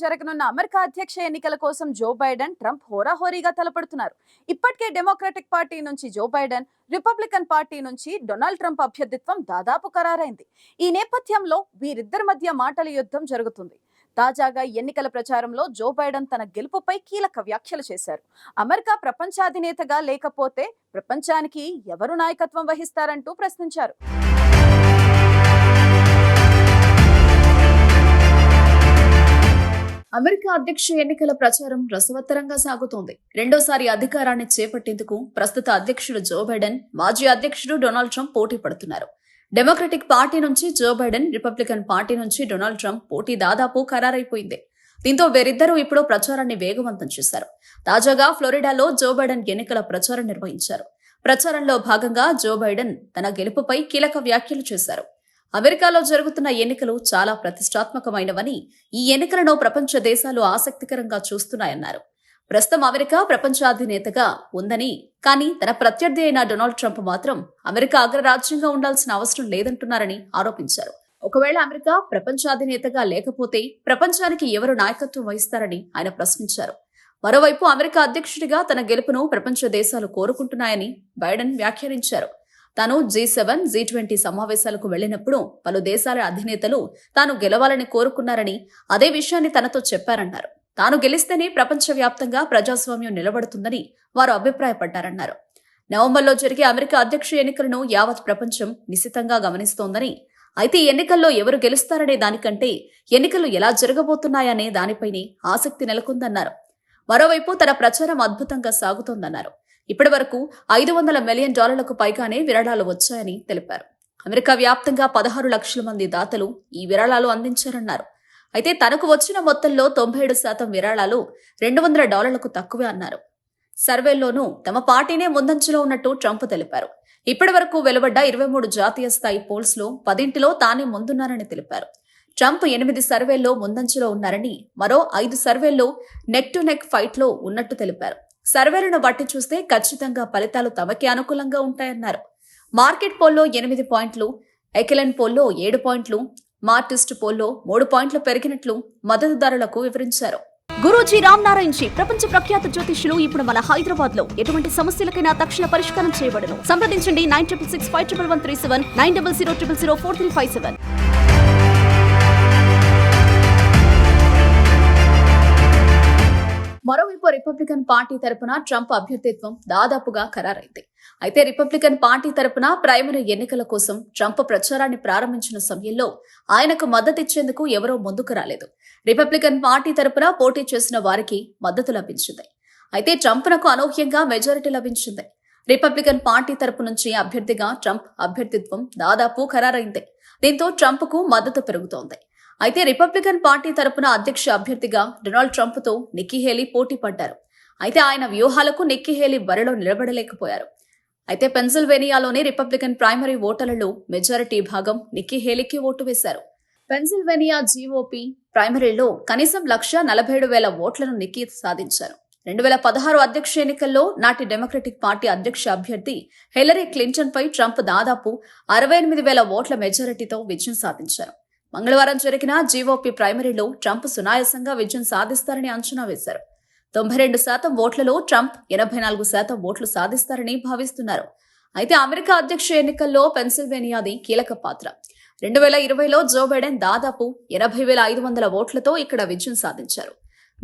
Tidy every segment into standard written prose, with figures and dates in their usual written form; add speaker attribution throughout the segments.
Speaker 1: జరగనున్న అమెరికా అధ్యక్ష ఎన్నికల కోసం జో బైడెన్, ట్రంప్ హోరాహోరీగా తలపడుతున్నారు. ఇప్పటికే డెమోక్రటిక్ పార్టీ నుంచి జో బైడెన్, రిపబ్లికన్ పార్టీ నుంచి డొనాల్డ్ ట్రంప్ అభ్యర్థిత్వం దాదాపు ఖరారైంది. ఈ నేపథ్యంలో వీరిద్దరి మధ్య మాటల యుద్ధం జరుగుతుంది. తాజాగా ఎన్నికల ప్రచారంలో జో బైడెన్ తన గెలుపుపై కీలక వ్యాఖ్యలు చేశారు. అమెరికా ప్రపంచాధినేతగా లేకపోతే ప్రపంచానికి ఎవరు నాయకత్వం వహిస్తారంటూ ప్రశ్నించారు. అమెరికా అధ్యక్ష ఎన్నికల ప్రచారం రసవత్తరంగా సాగుతోంది. రెండోసారి అధికారాన్ని చేపట్టేందుకు ప్రస్తుత అధ్యక్షుడు జో బైడెన్, మాజీ అధ్యక్షుడు డొనాల్డ్ ట్రంప్ పోటీ పడుతున్నారు. డెమోక్రటిక్ పార్టీ నుంచి జో బైడెన్, రిపబ్లికన్ పార్టీ నుంచి డొనాల్డ్ ట్రంప్ పోటీ దాదాపు ఖరారైపోయింది. దీంతో వీరిద్దరూ ఇప్పుడు ప్రచారాన్ని వేగవంతం చేశారు. తాజాగా ఫ్లోరిడాలో జో బైడెన్ ఎన్నికల ప్రచారం నిర్వహించారు. ప్రచారంలో భాగంగా జో బైడెన్ తన గెలుపుపై కీలక వ్యాఖ్యలు చేశారు. అమెరికాలో జరుగుతున్న ఎన్నికలు చాలా ప్రతిష్టాత్మకమైనవని, ఈ ఎన్నికలను ప్రపంచ దేశాలు ఆసక్తికరంగా చూస్తున్నాయన్నారు. ప్రస్తుతం అమెరికా ప్రపంచాధినేతగా ఉందని, కానీ తన ప్రత్యర్థి అయిన డొనాల్డ్ ట్రంప్ మాత్రం అమెరికా అగ్రరాజ్యంగా ఉండాల్సిన అవసరం లేదంటున్నారని ఆరోపించారు. ఒకవేళ అమెరికా ప్రపంచాధినేతగా లేకపోతే ప్రపంచానికి ఎవరు నాయకత్వం వహిస్తారని ఆయన ప్రశ్నించారు. మరోవైపు అమెరికా అధ్యక్షుడిగా తన గెలుపును ప్రపంచ దేశాలు కోరుకుంటున్నాయని బైడెన్ వ్యాఖ్యానించారు. తాను G7, G20 సమావేశాలకు వెళ్లినప్పుడు పలు దేశాల అధినేతలు తాను గెలవాలని కోరుకున్నారని, అదే విషయాన్ని తనతో చెప్పారన్నారు. తాను గెలిస్తేనే ప్రపంచవ్యాప్తంగా ప్రజాస్వామ్యం నిలబడుతుందని వారు అభిప్రాయపడ్డారన్నారు. నవంబర్లో జరిగే అమెరికా అధ్యక్ష ఎన్నికలను యావత్ ప్రపంచం నిశితంగా గమనిస్తోందని, అయితే ఈ ఎన్నికల్లో ఎవరు గెలుస్తారనే దానికంటే ఎన్నికలు ఎలా జరగబోతున్నాయనే దానిపైనే ఆసక్తి నెలకొందన్నారు. మరోవైపు తన ప్రచారం అద్భుతంగా సాగుతోందన్నారు. ఇప్పటి వరకు $500 మిలియన్ పైగానే విరాళాలు వచ్చాయని తెలిపారు. అమెరికా వ్యాప్తంగా 16 లక్షల మంది దాతలు ఈ విరాళాలు అందించారన్నారు. అయితే తనకు వచ్చిన మొత్తంలో 97% విరాళాలు $200 తక్కువే అన్నారు. సర్వేల్లోనూ తమ పార్టీనే ముందంజలో ఉన్నట్టు ట్రంప్ తెలిపారు. ఇప్పటి వరకు వెలువడ్డ 23 జాతీయ స్థాయి పోల్స్ లో 10 తానే ముందున్నారని తెలిపారు. ట్రంప్ 8 సర్వేల్లో ముందంజలో ఉన్నారని, మరో 5 సర్వేల్లో నెక్ టు నెక్ ఫైట్ లో ఉన్నట్టు తెలిపారు. సర్వేలను బట్టి చూస్తే ఖచ్చితంగా ఫలితాలు తమకే అనుకూలంగా ఉంటాయన్నారు. మార్కెట్ పోల్లో 8 పాయింట్లు, ఎకెలెన్ పోల్లో 7 పాయింట్లు, మార్టిస్ట్ పోల్లో 3 పాయింట్లు పెరిగినట్లు మద్దతుదారులకు వివరించారు.
Speaker 2: గురూజీ రామ్ నారాయణ్ జీ ప్రపంచ ప్రఖ్యాత జ్యోతిష్యులు ఇప్పుడు మన హైదరాబాద్ లో ఎటువంటి సమస్యలకైనా తక్షణ పరిష్కారం చేయబడును. సంప్రదించండి 96651137, 9000004357.
Speaker 1: మరోవైపు రిపబ్లికన్ పార్టీ తరపున ట్రంప్ అభ్యర్థిత్వం దాదాపుగా ఖరారైంది. అయితే రిపబ్లికన్ పార్టీ తరపున ప్రైమరీ ఎన్నికల కోసం ట్రంప్ ప్రచారాన్ని ప్రారంభించిన సమయంలో ఆయనకు మద్దతిచ్చేందుకు ఎవరో ముందుకు రాలేదు. రిపబ్లికన్ పార్టీ తరపున పోటీ చేసిన వారికి మద్దతు లభించింది. అయితే ట్రంప్నకు అనూహ్యంగా మెజారిటీ లభించింది. రిపబ్లికన్ పార్టీ తరపు నుంచి అభ్యర్థిగా ట్రంప్ అభ్యర్థిత్వం దాదాపు ఖరారైంది. దీంతో ట్రంప్కు మద్దతు పెరుగుతోంది. అయితే రిపబ్లికన్ పార్టీ తరపున అధ్యక్ష అభ్యర్థిగా డొనాల్డ్ ట్రంప్తో నిక్కీ హేలీ పోటీ పడ్డారు. అయితే ఆయన వ్యూహాలకు నిక్కీ హేలీ బరిలో నిలబడలేకపోయారు. అయితే పెన్సిల్వేనియాలోని రిపబ్లికన్ ప్రైమరీ ఓటర్లలో మెజారిటీ భాగం నిక్కీ హేలీకి ఓటు వేశారు. పెన్సిల్వేనియా GOP ప్రైమరీలో కనీసం 147,000 ఓట్లను నిక్కీ సాధించారు. 2016 అధ్యక్ష ఎన్నికల్లో నాటి డెమోక్రటిక్ పార్టీ అధ్యక్ష అభ్యర్థి హిల్లరీ క్లింటన్ పై ట్రంప్ దాదాపు 68,000 ఓట్ల మెజారిటీతో విజయం సాధించారు. మంగళవారం జరిగిన GOP ప్రైమరీలో ట్రంప్ సునాయాసంగా విజయం సాధిస్తారని అంచనా వేశారు. 92% ఓట్లలో ట్రంప్ 84% ఓట్లు సాధిస్తారని భావిస్తున్నారు. అయితే అమెరికా అధ్యక్ష ఎన్నికల్లో పెన్సిల్వేనియాది కీలక పాత్ర. 2020లో జో బైడెన్ దాదాపు 80,500 ఓట్లతో ఇక్కడ విజయం సాధించారు.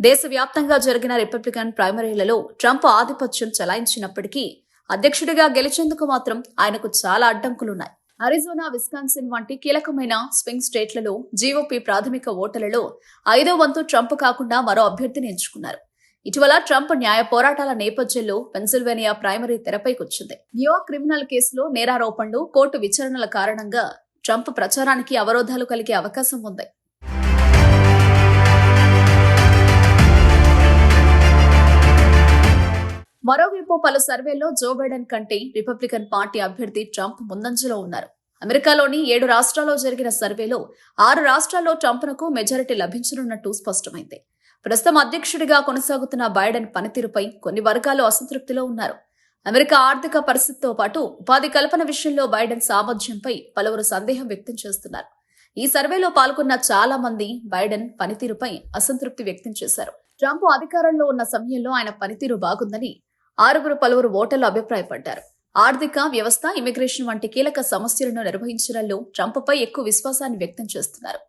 Speaker 1: దేశవ్యాప్తంగా జరిగిన రిపబ్లికన్ ప్రైమరీలలో ట్రంప్ ఆధిపత్యం చెలాయించినప్పటికీ అధ్యక్షుడిగా గెలిచేందుకు మాత్రం ఆయనకు చాలా అడ్డంకులున్నాయి. అరిజోనా, విస్కాన్సిన్ వంటి కీలకమైన స్వింగ్ స్టేట్లలో GOP ప్రాథమిక ఓటర్లలో 5వ వంతు ట్రంప్ కాకుండా మరో అభ్యర్థిని ఎంచుకున్నారు. ఇటీవల ట్రంప్ న్యాయ పోరాటాల నేపథ్యంలో పెన్సిల్వేనియా ప్రైమరీ తెరపైకొచ్చింది. న్యూయార్క్ క్రిమినల్ కేసులో నేరారోపణలు, కోర్టు విచారణల కారణంగా ట్రంప్ ప్రచారానికి అవరోధాలు కలిగే అవకాశం ఉంది. మరోవైపు పలు సర్వేల్లో జో బైడెన్ కంటే రిపబ్లికన్ పార్టీ అభ్యర్థి ట్రంప్ ముందంజలో ఉన్నారు. అమెరికాలోని 7 రాష్ట్రాల్లో జరిగిన సర్వేలో 6 రాష్ట్రాల్లో ట్రంప్నకు మెజారిటీ లభించనున్నట్టు స్పష్టమైంది. ప్రస్తుతం అధ్యక్షుడిగా కొనసాగుతున్న బైడెన్ పనితీరుపై కొన్ని వర్గాలు అసంతృప్తిలో ఉన్నారు. అమెరికా ఆర్థిక పరిస్థితితో పాటు ఉపాధి కల్పన విషయంలో బైడెన్ సామర్థ్యంపై పలువురు సందేహం వ్యక్తం చేస్తున్నారు. ఈ సర్వేలో పాల్గొన్న చాలా మంది బైడెన్ పనితీరుపై అసంతృప్తి వ్యక్తం చేశారు. ట్రంప్ అధికారంలో ఉన్న సమయంలో ఆయన పనితీరు బాగుందని పలువురు ఓటర్లు అభిప్రాయపడ్డారు. ఆర్థిక వ్యవస్థ, ఇమిగ్రేషన్ వంటి కీలక సమస్యలను నిర్వహించడంలో ట్రంప్పై ఎక్కువ విశ్వాసాన్ని వ్యక్తం చేస్తున్నారు.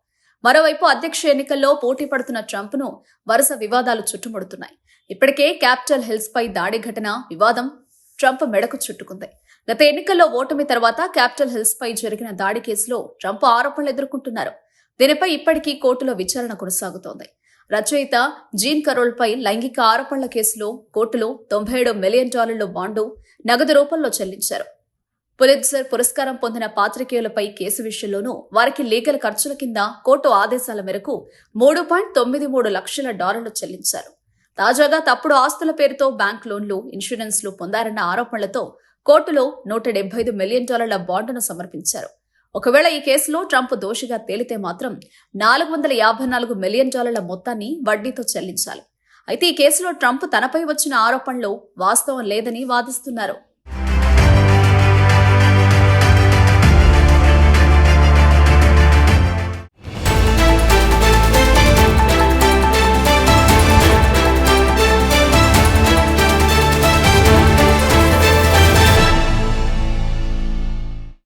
Speaker 1: మరోవైపు అధ్యక్ష ఎన్నికల్లో పోటీ పడుతున్న ట్రంప్ను వరుస వివాదాలు చుట్టుముడుతున్నాయి. ఇప్పటికే క్యాపిటల్ హిల్స్ పై దాడి ఘటన వివాదం ట్రంప్ మెడకు చుట్టుకుంది. గత ఎన్నికల్లో ఓటమి తర్వాత క్యాపిటల్ హిల్స్ పై జరిగిన దాడి కేసులో ట్రంప్ ఆరోపణలు ఎదుర్కొంటున్నారు. దీనిపై ఇప్పటికీ కోర్టులో విచారణ కొనసాగుతోంది. రచయిత జీన్ కరోల్ పై లైంగిక ఆరోపణల కేసులో కోర్టులో $97 మిలియన్ బాండు నగదు రూపంలో చెల్లించారు. పులిట్జర్ పురస్కారం పొందిన పాత్రికేయులపై కేసు విషయంలోనూ వారికి లీగల్ ఖర్చుల కింద కోర్టు ఆదేశాల మేరకు $3.93 లక్షల చెల్లించారు. తాజాగా తప్పుడు ఆస్తుల పేరుతో బ్యాంక్ లోన్లు, ఇన్సూరెన్స్లు పొందారన్న ఆరోపణలతో కోర్టులో $175 మిలియన్ బాండును సమర్పించారు. ఒకవేళ ఈ కేసులో ట్రంప్ దోషిగా తేలితే మాత్రం $454 మిలియన్ మొత్తాన్ని వడ్డీతో చెల్లించాలి. అయితే ఈ కేసులో ట్రంప్ తనపై వచ్చిన ఆరోపణలు వాస్తవం లేదని వాదిస్తున్నారు.